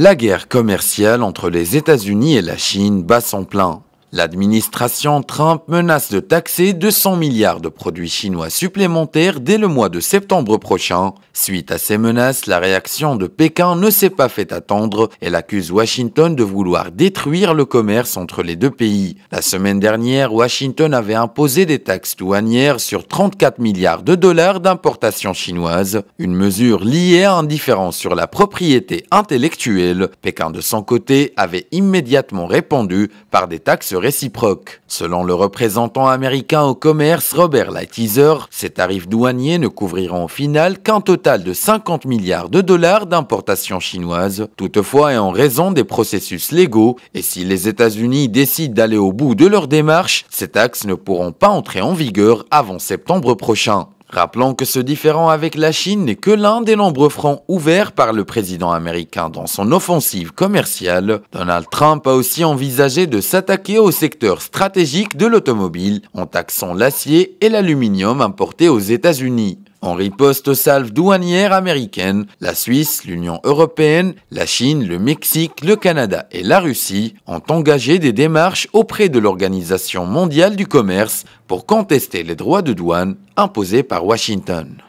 La guerre commerciale entre les États-Unis et la Chine bat son plein. L'administration Trump menace de taxer 200 milliards de produits chinois supplémentaires dès le mois de septembre prochain. Suite à ces menaces, la réaction de Pékin ne s'est pas fait attendre. Elle accuse Washington de vouloir détruire le commerce entre les deux pays. La semaine dernière, Washington avait imposé des taxes douanières sur 34 milliards de dollars d'importations chinoises, une mesure liée à un différend sur la propriété intellectuelle. Pékin, de son côté, avait immédiatement répondu par des taxes réciproques. Selon le représentant américain au commerce Robert Lighthizer, ces tarifs douaniers ne couvriront au final qu'un total de 50 milliards de dollars d'importations chinoises. Toutefois, et en raison des processus légaux, et si les États-Unis décident d'aller au bout de leur démarche, ces taxes ne pourront pas entrer en vigueur avant septembre prochain. Rappelons que ce différend avec la Chine n'est que l'un des nombreux fronts ouverts par le président américain dans son offensive commerciale. Donald Trump a aussi envisagé de s'attaquer au secteur stratégique de l'automobile en taxant l'acier et l'aluminium importés aux États-Unis. En riposte aux salves douanières américaines, la Suisse, l'Union européenne, la Chine, le Mexique, le Canada et la Russie ont engagé des démarches auprès de l'Organisation mondiale du commerce pour contester les droits de douane imposés par Washington.